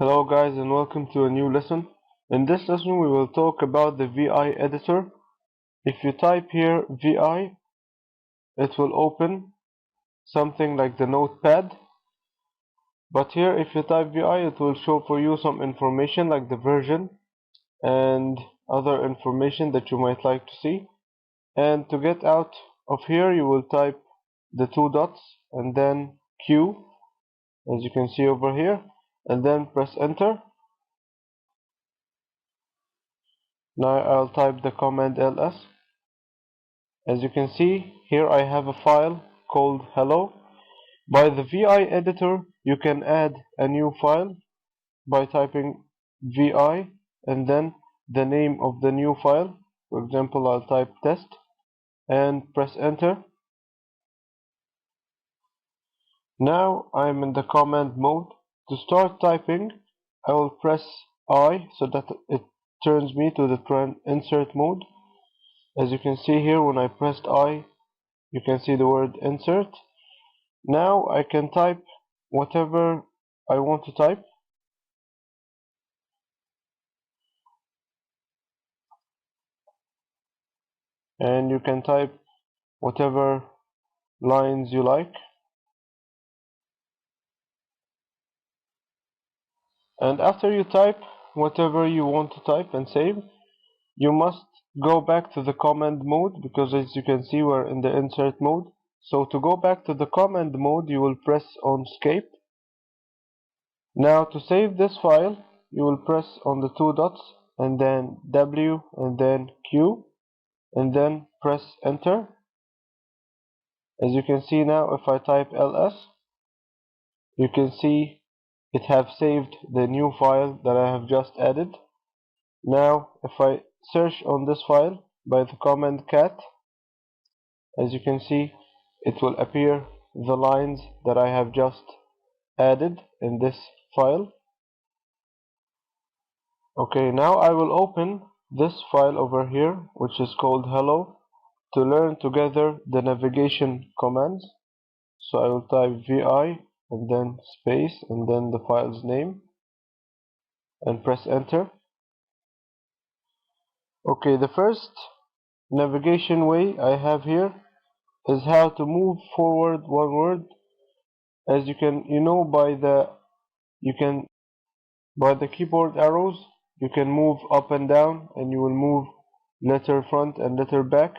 Hello guys and welcome to a new lesson. In this lesson we will talk about the VI editor. If you type here VI, it will open something like the notepad. But here if you type VI, it will show for you some information like the version and other information that you might like to see. And to get out of here you will type the two dots and then Q, as you can see over here, and then press enter. Now I'll type the command ls. As you can see, here I have a file called hello. By the VI editor, you can add a new file by typing VI and then the name of the new file. For example, I'll type test and press enter. Now I'm in the command mode. To start typing, I will press I so that it turns me to the insert mode. As you can see here, when I pressed I, you can see the word insert. Now I can type whatever I want to type. And you can type whatever lines you like. And after you type whatever you want to type and save, you must go back to the command mode, because as you can see we're in the insert mode. So to go back to the command mode, you will press on escape. Now to save this file, you will press on the two dots and then W and then Q and then press enter. As you can see now, if I type ls, you can see it have saved the new file that I have just added. Now if I search on this file by the command cat, as you can see, it will appear the lines that I have just added in this file. Okay, now I will open this file over here, which is called hello, to learn together the navigation commands. So I will type VI and then space and then the file's name and press enter. Okay, the first navigation way I have here is how to move forward one word. As you can, by the keyboard arrows, you can move up and down and you will move letter front and letter back.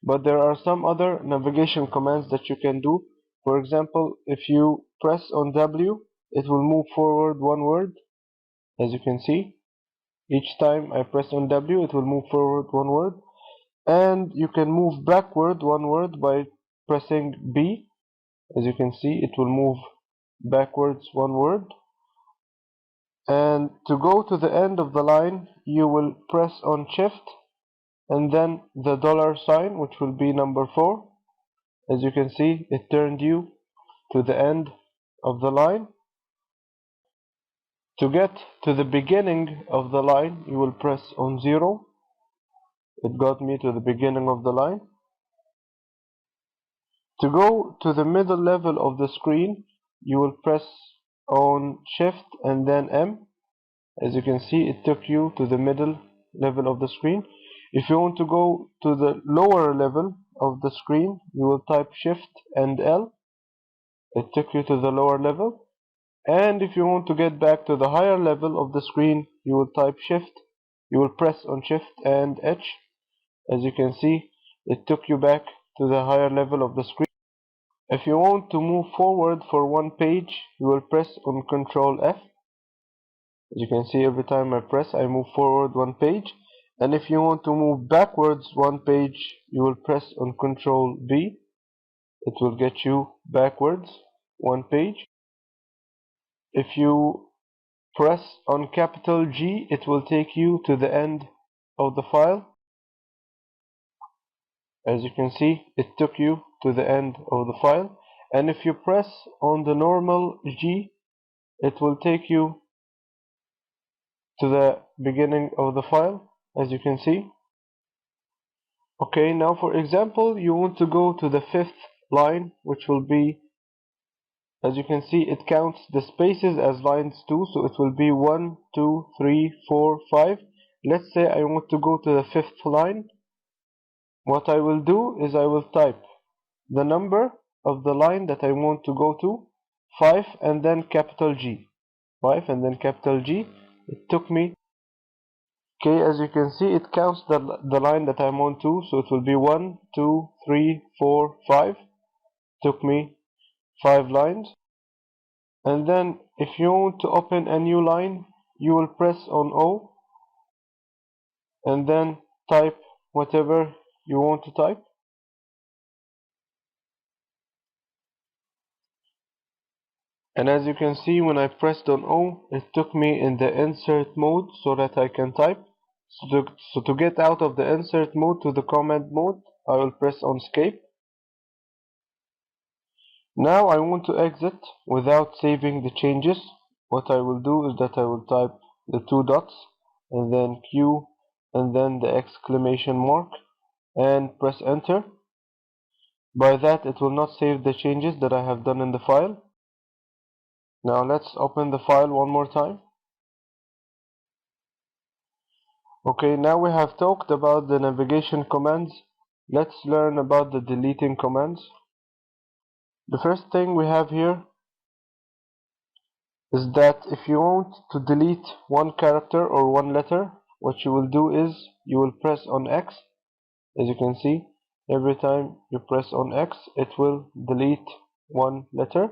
But there are some other navigation commands that you can do. For example, if you press on W, it will move forward one word. As you can see, each time I press on W, it will move forward one word. And you can move backward one word by pressing B. As you can see, it will move backwards one word. And to go to the end of the line, you will press on Shift and then the $sign, which will be number 4. As you can see, it turned you to the end of the line. To get to the beginning of the line, you will press on 0. It got me to the beginning of the line. To go to the middle level of the screen, you will press on Shift and then M. As you can see, it took you to the middle level of the screen. If you want to go to the lower level of the screen, you will type Shift and L. It took you to the lower level. And if you want to get back to the higher level of the screen, you will type Shift. You will press on Shift and H. As you can see, it took you back to the higher level of the screen. If you want to move forward for one page, you will press on Ctrl F. As you can see, every time I press, I move forward one page. And if you want to move backwards one page, you will press on Ctrl B. It will get you backwards one page. If you press on capital G, it will take you to the end of the file. As you can see, it took you to the end of the file. And if you press on the normal G, it will take you to the beginning of the file, as you can see. Okay, now for example, you want to go to the 5th line, which will be as you can see, it counts the spaces as lines too, so it will be 1, 2, 3, 4, 5. Let's say I want to go to the 5th line. What I will do is I will type the number of the line that I want to go to, 5, and then capital G. 5 and then capital G. It took me, okay, as you can see, it counts the line that I'm on to, so it will be 1, 2, 3, 4, 5. Took me 5 lines. And then if you want to open a new line, you will press on O and then type whatever you want to type. And as you can see, when I pressed on O, it took me in the insert mode so that I can type. So to get out of the insert mode to the command mode, I will press on escape. Now I want to exit without saving the changes. What I will do is that I will type the 2 dots and then Q and then the exclamation mark and press enter. By that it will not save the changes that I have done in the file. Now let's open the file one more time. Okay, now we have talked about the navigation commands. Let's learn about the deleting commands. The first thing we have here is that if you want to delete one character or one letter, what you will do is you will press on X. As you can see, every time you press on X, it will delete one letter.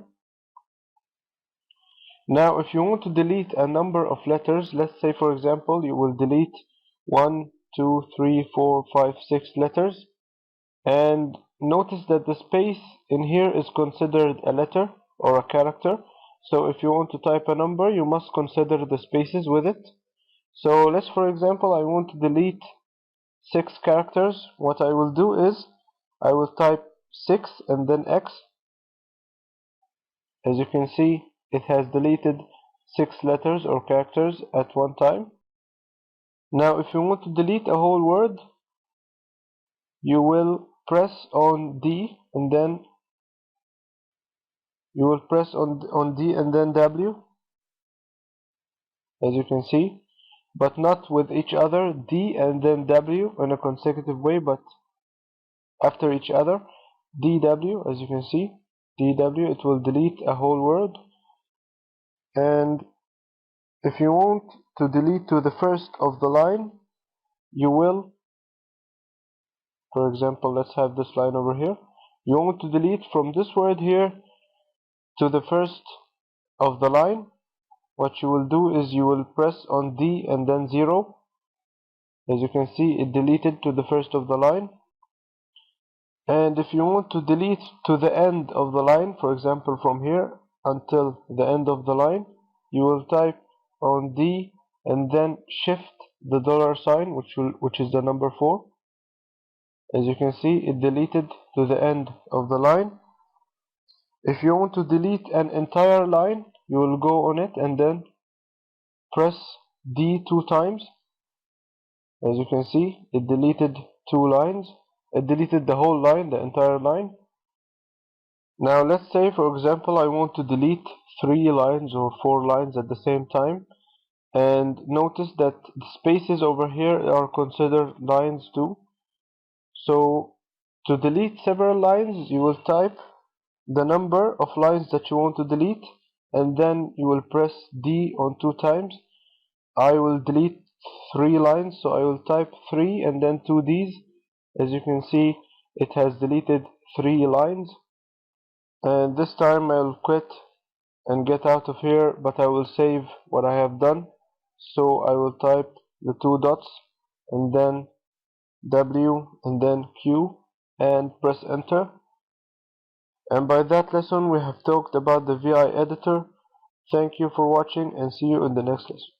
Now if you want to delete a number of letters, let's say for example you will delete 1, 2, 3, 4, 5, 6 letters, and notice that the space in here is considered a letter or a character. So if you want to type a number, you must consider the spaces with it. So let's, for example, I want to delete 6 characters. What I will do is I will type 6 and then X. As you can see, it has deleted 6 letters or characters at one time. Now if you want to delete a whole word, you will press on D and then you will press on D and then W, as you can see, but not with each other, D and then W in a consecutive way, but after each other. DW, as you can see, DW, it will delete a whole word. And if you want to delete to the first of the line, you will, for example, let's have this line over here. You want to delete from this word here to the first of the line. What you will do is you will press on D and then 0. As you can see, it deleted to the first of the line. And if you want to delete to the end of the line, for example from here until the end of the line, you will type on D and then shift the $sign, which is the number 4. As you can see, it deleted to the end of the line. If you want to delete an entire line, you will go on it and then press D 2 times. As you can see, it deleted 2 lines. It deleted the whole line, the entire line. Now let's say for example I want to delete 3 lines or 4 lines at the same time, and notice that the spaces over here are considered lines too. So to delete several lines, you will type the number of lines that you want to delete and then you will press D on 2 times. I will delete 3 lines, so I will type 3 and then 2 Ds. As you can see, it has deleted 3 lines. And this time I'll quit and get out of here, but I will save what I have done. So I will type the 2 dots and then W and then Q and press enter. And by that lesson we have talked about the VI editor. Thank you for watching and see you in the next lesson.